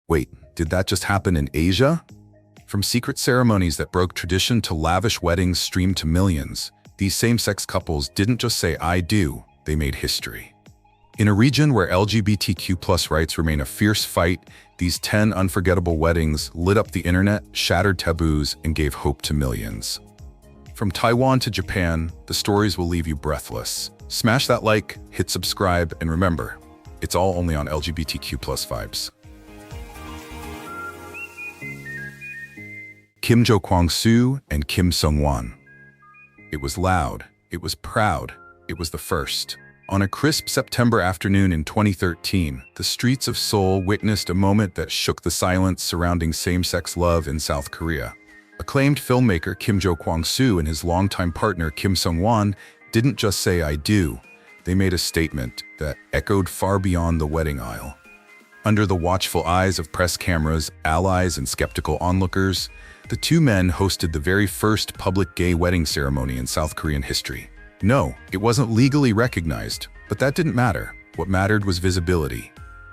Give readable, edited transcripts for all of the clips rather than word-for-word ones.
Wait, did that just happen in Asia? From secret ceremonies that broke tradition to lavish weddings streamed to millions, these same-sex couples didn't just say "I do," they made history. In a region where LGBTQ+ rights remain a fierce fight, these 10 unforgettable weddings lit up the internet, shattered taboos, and gave hope to millions. From Taiwan to Japan, the stories will leave you breathless. Smash that like, hit subscribe, and remember, it's all only on LGBTQ+ vibes. Kim Jo-kwang-soo and Kim Sung-won. It was loud, it was proud, it was the first. On a crisp September afternoon in 2013, the streets of Seoul witnessed a moment that shook the silence surrounding same-sex love in South Korea. Acclaimed filmmaker Kim Jo-kwang-soo and his longtime partner Kim Sung-won didn't just say "I do," they made a statement that echoed far beyond the wedding aisle. Under the watchful eyes of press cameras, allies, and skeptical onlookers, the two men hosted the very first public gay wedding ceremony in South Korean history. No, it wasn't legally recognized, but that didn't matter. What mattered was visibility.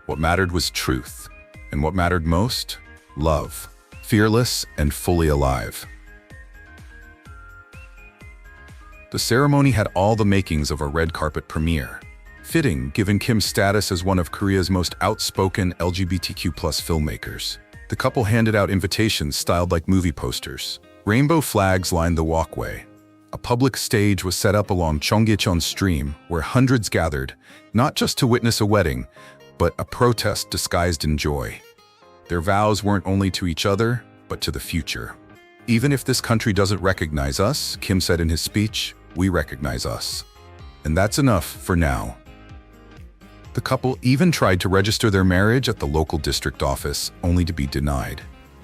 What mattered was truth. And what mattered most? Love. Fearless and fully alive. The ceremony had all the makings of a red carpet premiere. Fitting, given Kim's status as one of Korea's most outspoken LGBTQ+ filmmakers. The couple handed out invitations styled like movie posters. Rainbow flags lined the walkway. A public stage was set up along Cheonggyecheon Stream, where hundreds gathered, not just to witness a wedding, but a protest disguised in joy. Their vows weren't only to each other, but to the future. "Even if this country doesn't recognize us," Kim said in his speech, "we recognize us. And that's enough for now." The couple even tried to register their marriage at the local district office, only to be denied.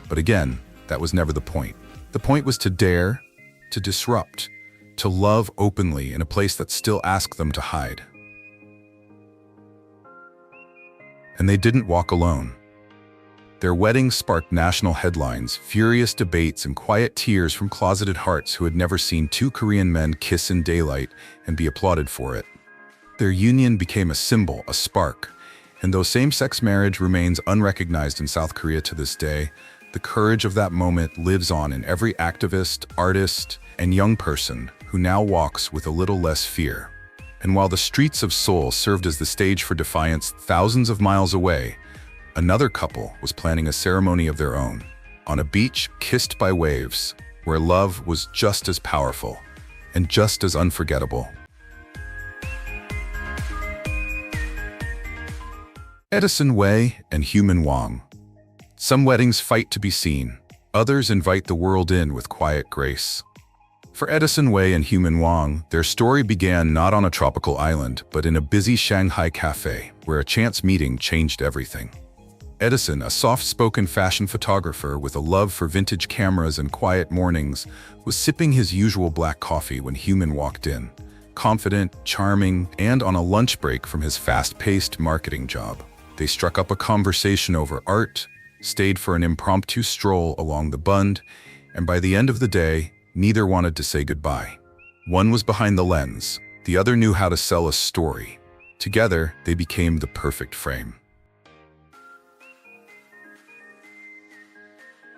But again, that was never the point. The point was to dare, to disrupt, to love openly in a place that still asked them to hide. And they didn't walk alone. Their wedding sparked national headlines, furious debates, and quiet tears from closeted hearts who had never seen two Korean men kiss in daylight and be applauded for it. Their union became a symbol, a spark, and though same-sex marriage remains unrecognized in South Korea to this day, the courage of that moment lives on in every activist, artist, and young person who now walks with a little less fear. And while the streets of Seoul served as the stage for defiance thousands of miles away, another couple was planning a ceremony of their own, on a beach kissed by waves, where love was just as powerful and just as unforgettable. Edison Wei and Human Wang. Some weddings fight to be seen, others invite the world in with quiet grace. For Edison Wei and Human Wang, their story began not on a tropical island, but in a busy Shanghai cafe, where a chance meeting changed everything. Edison, a soft-spoken fashion photographer with a love for vintage cameras and quiet mornings, was sipping his usual black coffee when Human walked in, confident, charming, and on a lunch break from his fast-paced marketing job. They struck up a conversation over art, stayed for an impromptu stroll along the Bund, and by the end of the day, neither wanted to say goodbye. One was behind the lens, the other knew how to sell a story. Together, they became the perfect frame.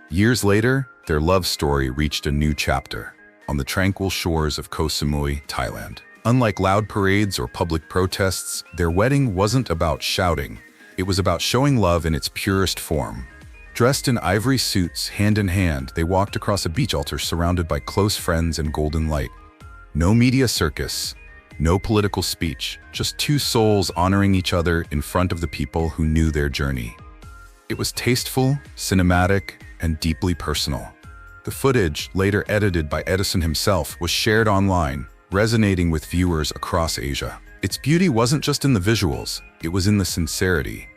Years later, their love story reached a new chapter, on the tranquil shores of Koh Samui, Thailand. Unlike loud parades or public protests, their wedding wasn't about shouting. It was about showing love in its purest form. Dressed in ivory suits, hand in hand, they walked across a beach altar surrounded by close friends and golden light. No media circus, no political speech, just two souls honoring each other in front of the people who knew their journey. It was tasteful, cinematic, and deeply personal. The footage, later edited by Edison himself, was shared online, resonating with viewers across Asia. Its beauty wasn't just in the visuals, it was in the sincerity.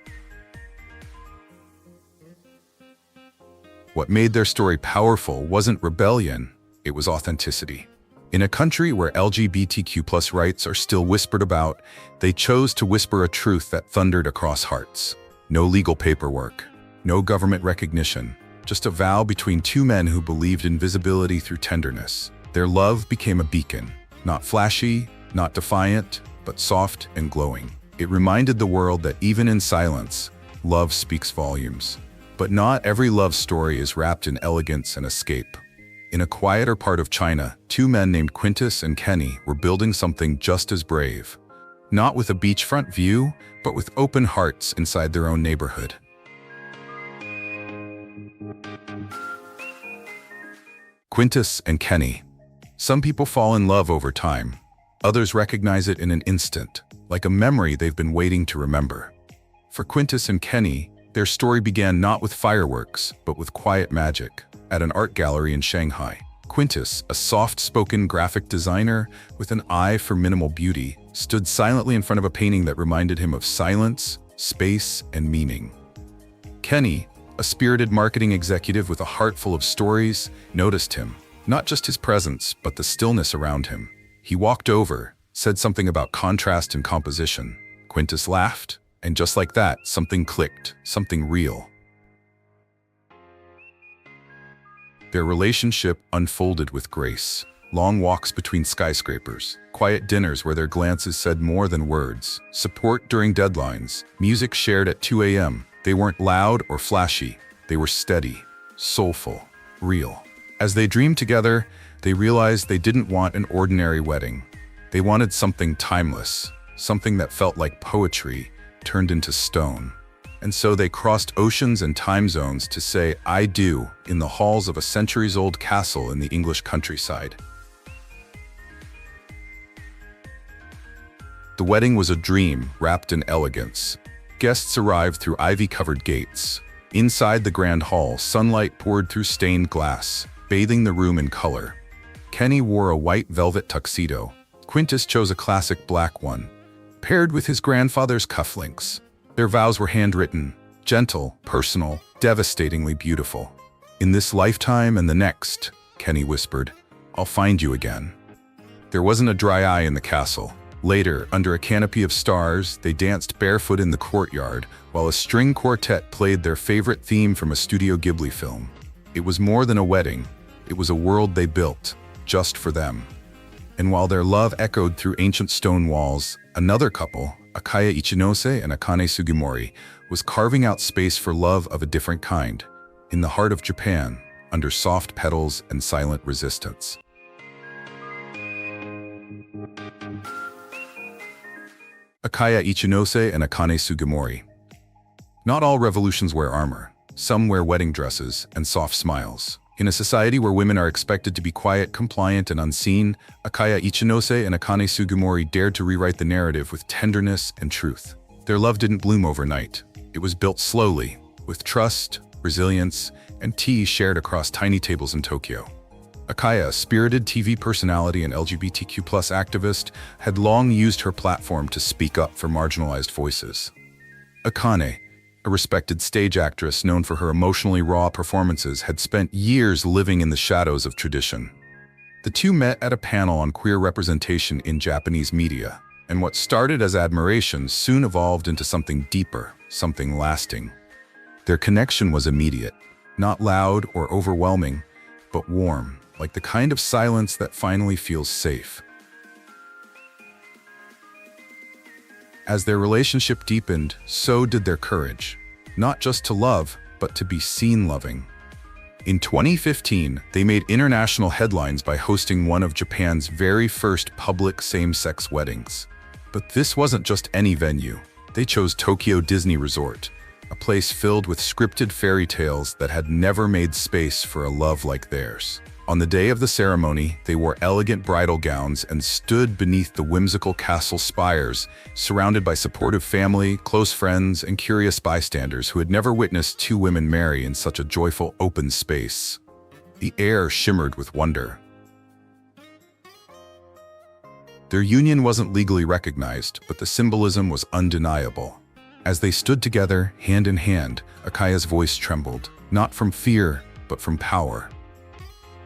What made their story powerful wasn't rebellion, it was authenticity. In a country where LGBTQ+ rights are still whispered about, they chose to whisper a truth that thundered across hearts. No legal paperwork, no government recognition, just a vow between two men who believed in visibility through tenderness. Their love became a beacon, not flashy, not defiant, but soft and glowing. It reminded the world that even in silence, love speaks volumes. But not every love story is wrapped in elegance and escape. In a quieter part of China, two men named Quintus and Kenny were building something just as brave. Not with a beachfront view, but with open hearts inside their own neighborhood. Quintus and Kenny. Some people fall in love over time. Others recognize it in an instant, like a memory they've been waiting to remember. For Quintus and Kenny, their story began not with fireworks, but with quiet magic, at an art gallery in Shanghai. Quintus, a soft-spoken graphic designer with an eye for minimal beauty, stood silently in front of a painting that reminded him of silence, space, and meaning. Kenny, a spirited marketing executive with a heart full of stories, noticed him, not just his presence, but the stillness around him. He walked over, said something about contrast and composition. Quintus laughed, and just like that, something clicked, something real. Their relationship unfolded with grace. Long walks between skyscrapers, quiet dinners where their glances said more than words, support during deadlines, music shared at 2 a.m. They weren't loud or flashy. They were steady, soulful, real. As they dreamed together, they realized they didn't want an ordinary wedding. They wanted something timeless, something that felt like poetry turned into stone. And so they crossed oceans and time zones to say "I do" in the halls of a centuries-old castle in the English countryside. The wedding was a dream wrapped in elegance. Guests arrived through ivy-covered gates. Inside the grand hall, sunlight poured through stained glass, bathing the room in color. Kenny wore a white velvet tuxedo. Quintus chose a classic black one, paired with his grandfather's cufflinks. Their vows were handwritten, gentle, personal, devastatingly beautiful. "In this lifetime and the next," Kenny whispered, "I'll find you again." There wasn't a dry eye in the castle. Later, under a canopy of stars, they danced barefoot in the courtyard, while a string quartet played their favorite theme from a Studio Ghibli film. It was more than a wedding. It was a world they built, just for them. And while their love echoed through ancient stone walls, another couple, Akaya Ichinose and Akane Sugimori, was carving out space for love of a different kind, in the heart of Japan, under soft petals and silent resistance. Akaya Ichinose and Akane Sugimori. Not all revolutions wear armor. Some wear wedding dresses and soft smiles. In a society where women are expected to be quiet, compliant, and unseen, Akaya Ichinose and Akane Sugimori dared to rewrite the narrative with tenderness and truth. Their love didn't bloom overnight. It was built slowly, with trust, resilience, and tea shared across tiny tables in Tokyo. Akaya, a spirited TV personality and LGBTQ+ activist, had long used her platform to speak up for marginalized voices. Akane, a respected stage actress known for her emotionally raw performances, had spent years living in the shadows of tradition. The two met at a panel on queer representation in Japanese media, and what started as admiration soon evolved into something deeper, something lasting. Their connection was immediate, not loud or overwhelming, but warm, like the kind of silence that finally feels safe. As their relationship deepened, so did their courage, not just to love, but to be seen loving. In 2015, they made international headlines by hosting one of Japan's very first public same-sex weddings. But this wasn't just any venue. They chose Tokyo Disney Resort, a place filled with scripted fairy tales that had never made space for a love like theirs. On the day of the ceremony, they wore elegant bridal gowns and stood beneath the whimsical castle spires, surrounded by supportive family, close friends, and curious bystanders who had never witnessed two women marry in such a joyful, open space. The air shimmered with wonder. Their union wasn't legally recognized, but the symbolism was undeniable. As they stood together, hand in hand, Akaya's voice trembled, not from fear, but from power.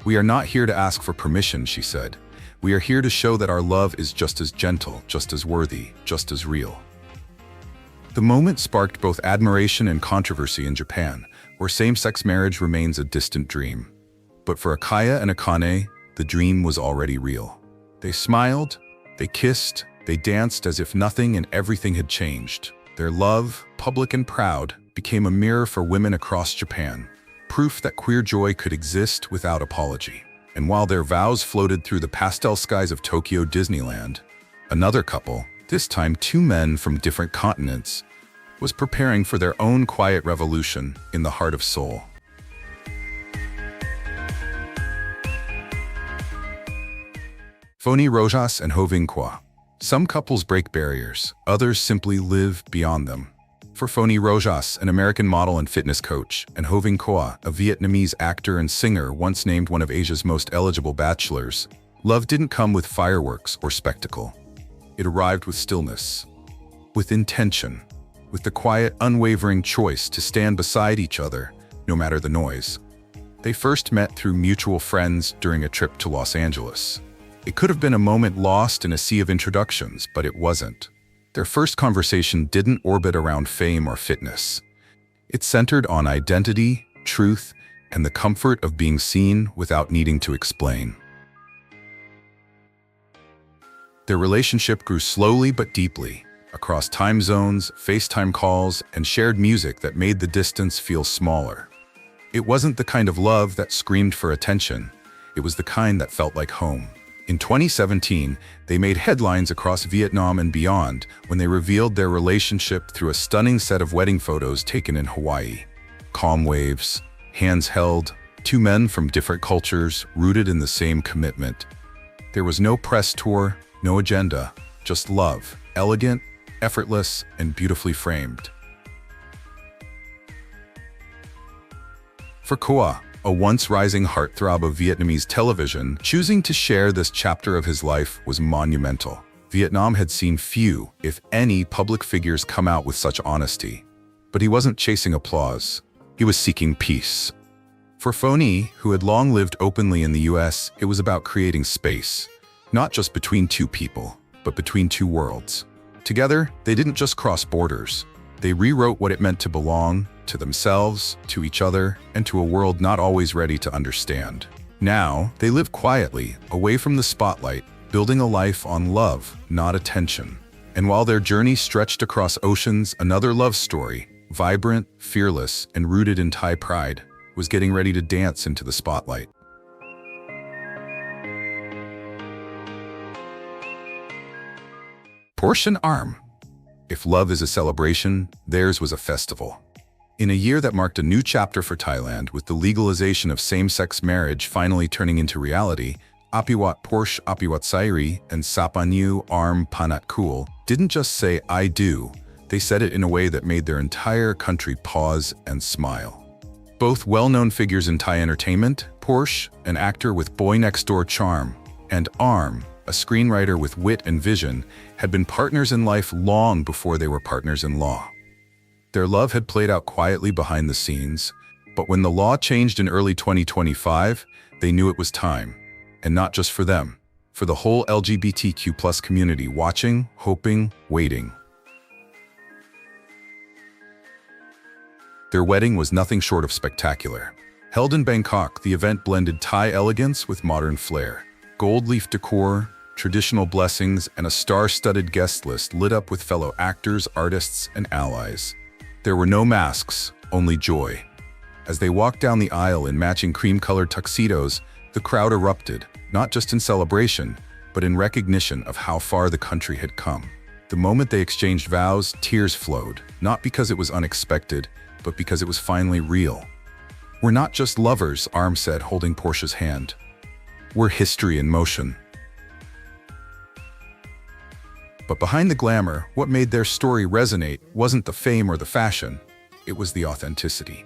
"We are not here to ask for permission," she said. "We are here to show that our love is just as gentle, just as worthy, just as real." The moment sparked both admiration and controversy in Japan, where same-sex marriage remains a distant dream. But for Akaya and Akane, the dream was already real. They smiled, they kissed, they danced as if nothing and everything had changed. Their love, public and proud, became a mirror for women across Japan, proof that queer joy could exist without apology. And while their vows floated through the pastel skies of Tokyo Disneyland, another couple, this time two men from different continents, was preparing for their own quiet revolution in the heart of Seoul. Phony Rojas and Hoving Kwa. Some couples break barriers, others simply live beyond them. For Phony Rojas, an American model and fitness coach, and Hoving Kwa, a Vietnamese actor and singer once named one of Asia's most eligible bachelors, love didn't come with fireworks or spectacle. It arrived with stillness, with intention, with the quiet, unwavering choice to stand beside each other, no matter the noise. They first met through mutual friends during a trip to Los Angeles. It could have been a moment lost in a sea of introductions, but it wasn't. Their first conversation didn't orbit around fame or fitness. It centered on identity, truth, and the comfort of being seen without needing to explain. Their relationship grew slowly but deeply, across time zones, FaceTime calls, and shared music that made the distance feel smaller. It wasn't the kind of love that screamed for attention. It was the kind that felt like home. In 2017, they made headlines across Vietnam and beyond when they revealed their relationship through a stunning set of wedding photos taken in Hawaii. Calm waves, hands held, two men from different cultures rooted in the same commitment. There was no press tour, no agenda, just love, elegant, effortless, and beautifully framed. For Kwa, a once rising heartthrob of Vietnamese television, choosing to share this chapter of his life was monumental. Vietnam had seen few, if any, public figures come out with such honesty. But he wasn't chasing applause. He was seeking peace. For Phony, who had long lived openly in the US, it was about creating space, not just between two people, but between two worlds. Together, they didn't just cross borders. They rewrote what it meant to belong, to themselves, to each other, and to a world not always ready to understand. Now, they live quietly, away from the spotlight, building a life on love, not attention. And while their journey stretched across oceans, another love story, vibrant, fearless, and rooted in Thai pride, was getting ready to dance into the spotlight. Portion Arm. If love is a celebration, theirs was a festival. In a year that marked a new chapter for Thailand, with the legalization of same-sex marriage finally turning into reality, Apiwat Porsche Apiwat Sairi and Sapanyu Arm Panat Cool didn't just say "I do," they said it in a way that made their entire country pause and smile. Both well-known figures in Thai entertainment, Porsche, an actor with boy next door charm, and Arm, a screenwriter with wit and vision, had been partners in life long before they were partners in law. Their love had played out quietly behind the scenes, but when the law changed in early 2025, they knew it was time. And not just for them, for the whole LGBTQ+ community watching, hoping, waiting. Their wedding was nothing short of spectacular. Held in Bangkok, the event blended Thai elegance with modern flair. Gold leaf decor, traditional blessings, and a star-studded guest list lit up with fellow actors, artists, and allies. There were no masks, only joy. As they walked down the aisle in matching cream-colored tuxedos, the crowd erupted, not just in celebration, but in recognition of how far the country had come. The moment they exchanged vows, tears flowed, not because it was unexpected, but because it was finally real. "We're not just lovers," Arm said, holding Portia's hand. "We're history in motion." But behind the glamour, what made their story resonate wasn't the fame or the fashion, it was the authenticity.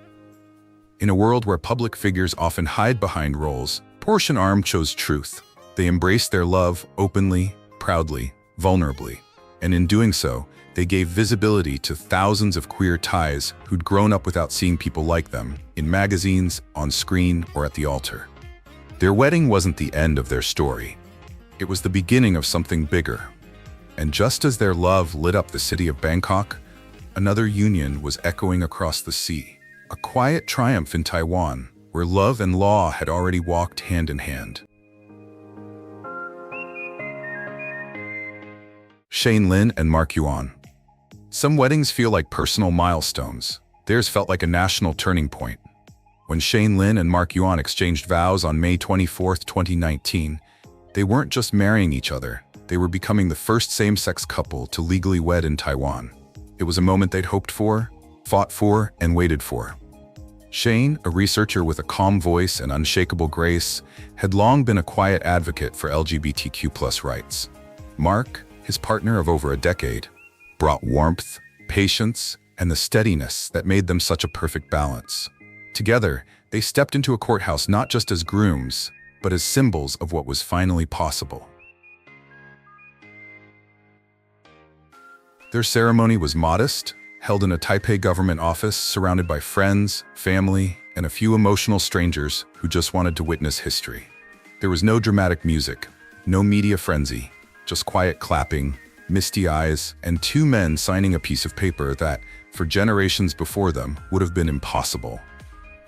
In a world where public figures often hide behind roles, Porsche and Arm chose truth. They embraced their love openly, proudly, vulnerably. And in doing so, they gave visibility to thousands of queer Thais who'd grown up without seeing people like them, in magazines, on screen, or at the altar. Their wedding wasn't the end of their story. It was the beginning of something bigger. And just as their love lit up the city of Bangkok, another union was echoing across the sea. A quiet triumph in Taiwan, where love and law had already walked hand in hand. Shane Lin and Mark Yuan. Some weddings feel like personal milestones. Theirs felt like a national turning point. When Shane Lin and Mark Yuan exchanged vows on May 24, 2019, they weren't just marrying each other, they were becoming the first same-sex couple to legally wed in Taiwan. It was a moment they'd hoped for, fought for, and waited for. Shane, a researcher with a calm voice and unshakable grace, had long been a quiet advocate for LGBTQ+ rights. Mark, his partner of over a decade, brought warmth, patience, and the steadiness that made them such a perfect balance. Together, they stepped into a courthouse not just as grooms, but as symbols of what was finally possible. Their ceremony was modest, held in a Taipei government office surrounded by friends, family, and a few emotional strangers who just wanted to witness history. There was no dramatic music, no media frenzy, just quiet clapping, misty eyes, and two men signing a piece of paper that, for generations before them, would have been impossible.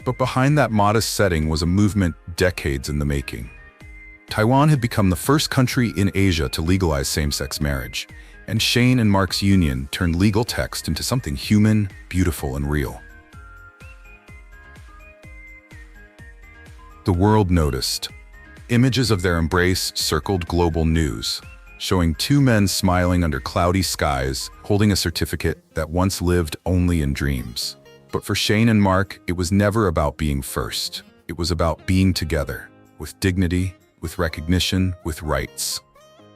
But behind that modest setting was a movement decades in the making. Taiwan had become the first country in Asia to legalize same-sex marriage, and Shane and Mark's union turned legal text into something human, beautiful, and real. The world noticed. Images of their embrace circled global news, showing two men smiling under cloudy skies, holding a certificate that once lived only in dreams. But for Shane and Mark, it was never about being first. It was about being together, with dignity, with recognition, with rights.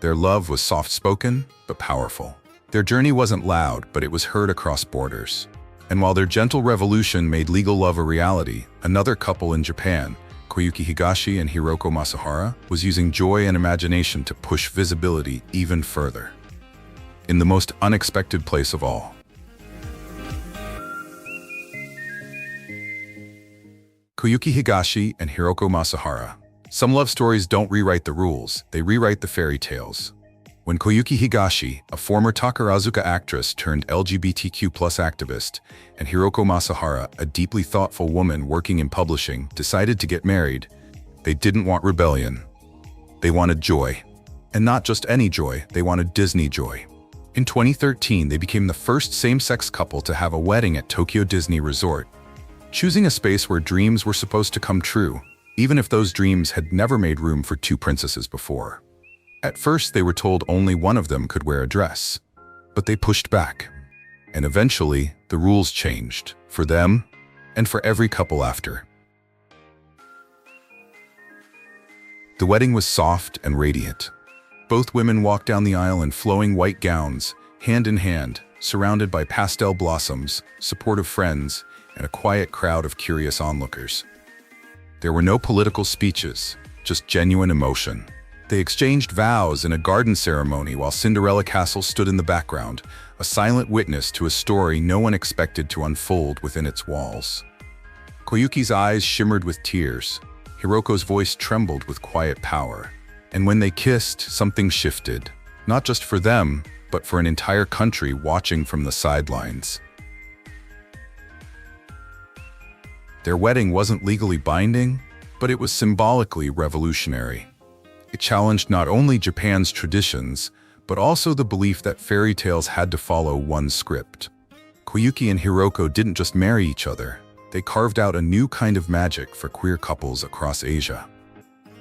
Their love was soft-spoken, but powerful. Their journey wasn't loud, but it was heard across borders. And while their gentle revolution made legal love a reality, another couple in Japan, Koyuki Higashi and Hiroko Masahara, was using joy and imagination to push visibility even further. In the most unexpected place of all. Koyuki Higashi and Hiroko Masahara. Some love stories don't rewrite the rules, they rewrite the fairy tales. When Koyuki Higashi, a former Takarazuka actress turned LGBTQ+ activist, and Hiroko Masahara, a deeply thoughtful woman working in publishing, decided to get married, they didn't want rebellion. They wanted joy. And not just any joy, they wanted Disney joy. In 2013, they became the first same-sex couple to have a wedding at Tokyo Disney Resort, choosing a space where dreams were supposed to come true, even if those dreams had never made room for two princesses before. At first, they were told only one of them could wear a dress, but they pushed back. And eventually, the rules changed, for them and for every couple after. The wedding was soft and radiant. Both women walked down the aisle in flowing white gowns, hand in hand, surrounded by pastel blossoms, supportive friends, and a quiet crowd of curious onlookers. There were no political speeches, just genuine emotion. They exchanged vows in a garden ceremony while Cinderella Castle stood in the background, a silent witness to a story no one expected to unfold within its walls. Koyuki's eyes shimmered with tears. Hiroko's voice trembled with quiet power. And when they kissed, something shifted, not just for them, but for an entire country watching from the sidelines. Their wedding wasn't legally binding, but it was symbolically revolutionary. It challenged not only Japan's traditions, but also the belief that fairy tales had to follow one script. Koyuki and Hiroko didn't just marry each other, they carved out a new kind of magic for queer couples across Asia.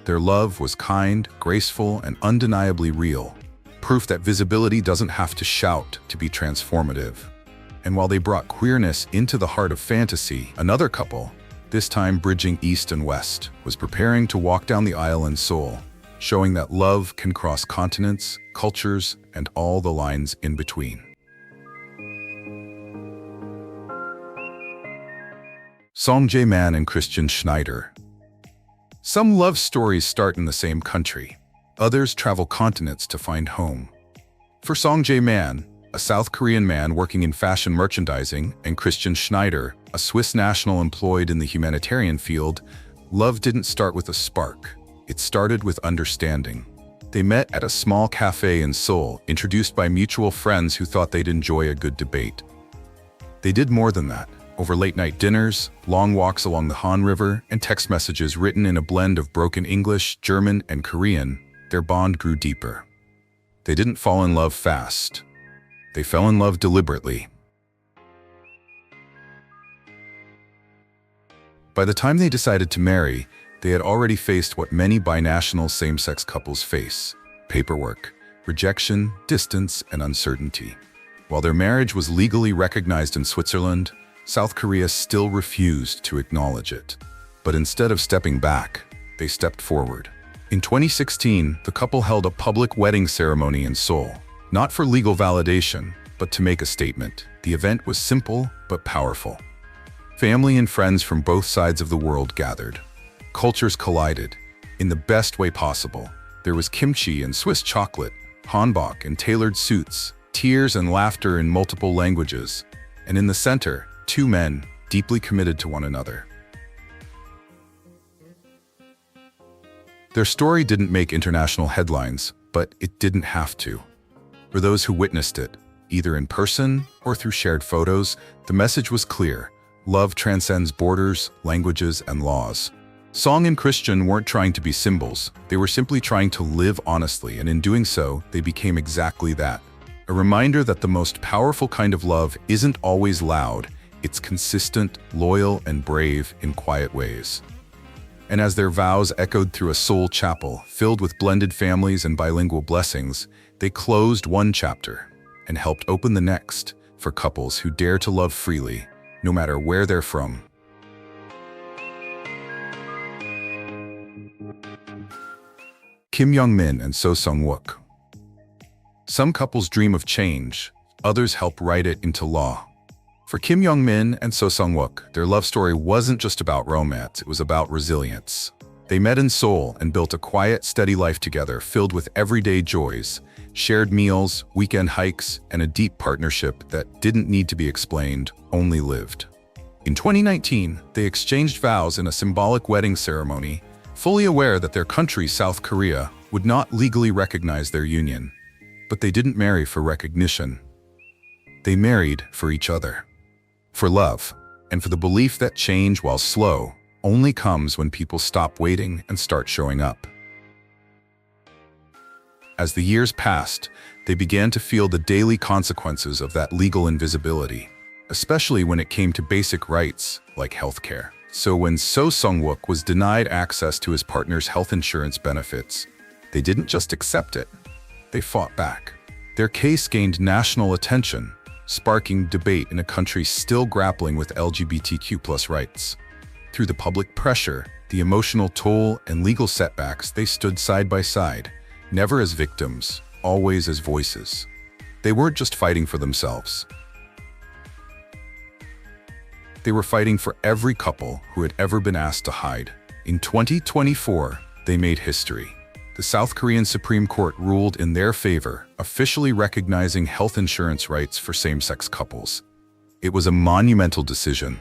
Their love was kind, graceful, and undeniably real, proof that visibility doesn't have to shout to be transformative. And while they brought queerness into the heart of fantasy, another couple, this time bridging East and West, was preparing to walk down the aisle in Seoul, showing that love can cross continents, cultures, and all the lines in between. Song Jae-man and Christian Schneider. Some love stories start in the same country. Others travel continents to find home. For Song Jae-man, a South Korean man working in fashion merchandising, and Christian Schneider, a Swiss national employed in the humanitarian field, love didn't start with a spark. It started with understanding. They met at a small cafe in Seoul, introduced by mutual friends who thought they'd enjoy a good debate. They did more than that. Over late-night dinners, long walks along the Han River, and text messages written in a blend of broken English, German, and Korean, their bond grew deeper. They didn't fall in love fast. They fell in love deliberately. By the time they decided to marry, they had already faced what many binational same-sex couples face: paperwork, rejection, distance, and uncertainty. While their marriage was legally recognized in Switzerland, South Korea still refused to acknowledge it. But instead of stepping back, they stepped forward. In 2016, the couple held a public wedding ceremony in Seoul, not for legal validation, but to make a statement. The event was simple but powerful. Family and friends from both sides of the world gathered. Cultures collided, in the best way possible. There was kimchi and Swiss chocolate, hanbok and tailored suits, tears and laughter in multiple languages, and in the center, two men deeply committed to one another. Their story didn't make international headlines, but it didn't have to. For those who witnessed it, either in person or through shared photos, the message was clear: love transcends borders, languages, and laws. Song and Christian weren't trying to be symbols, they were simply trying to live honestly, and in doing so, they became exactly that. A reminder that the most powerful kind of love isn't always loud, it's consistent, loyal, and brave in quiet ways. And as their vows echoed through a Seoul chapel filled with blended families and bilingual blessings, they closed one chapter and helped open the next for couples who dare to love freely, no matter where they're from. Kim Young-min and So Sung-wook. Some couples dream of change, others help write it into law. For Kim Young-min and So Sung-wook, their love story wasn't just about romance, it was about resilience. They met in Seoul and built a quiet, steady life together filled with everyday joys, shared meals, weekend hikes, and a deep partnership that didn't need to be explained, only lived. In 2019, they exchanged vows in a symbolic wedding ceremony, fully aware that their country, South Korea, would not legally recognize their union. But they didn't marry for recognition. They married for each other. For love, and for the belief that change, while slow, only comes when people stop waiting and start showing up. As the years passed, they began to feel the daily consequences of that legal invisibility, especially when it came to basic rights like healthcare. So when So Sung-wook was denied access to his partner's health insurance benefits, they didn't just accept it, they fought back. Their case gained national attention, sparking debate in a country still grappling with LGBTQ+ rights. Through the public pressure, the emotional toll, and legal setbacks, they stood side by side, never as victims, always as voices. They weren't just fighting for themselves. They were fighting for every couple who had ever been asked to hide. In 2024, they made history. The South Korean Supreme Court ruled in their favor, officially recognizing health insurance rights for same-sex couples. It was a monumental decision,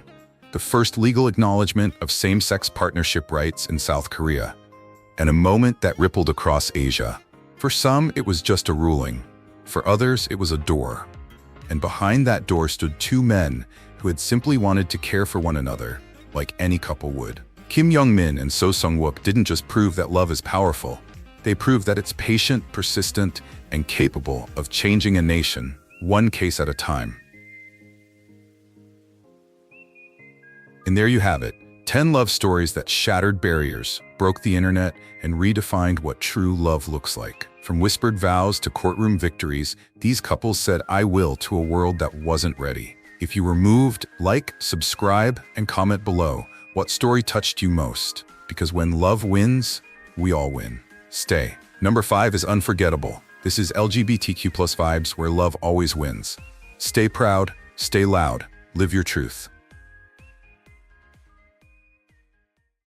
the first legal acknowledgement of same-sex partnership rights in South Korea, and a moment that rippled across Asia. For some, it was just a ruling. For others, it was a door. And behind that door stood two men who had simply wanted to care for one another, like any couple would. Kim Young-min and So Sung-wook didn't just prove that love is powerful, they proved that it's patient, persistent, and capable of changing a nation, one case at a time. And there you have it, 10 love stories that shattered barriers, broke the internet, and redefined what true love looks like. From whispered vows to courtroom victories, these couples said "I will" to a world that wasn't ready. If you were moved, like, subscribe, and comment below what story touched you most. Because when love wins, we all win. Stay. Number 5 is Unforgettable. This is LGBTQ+ vibes where love always wins. Stay proud, stay loud, live your truth.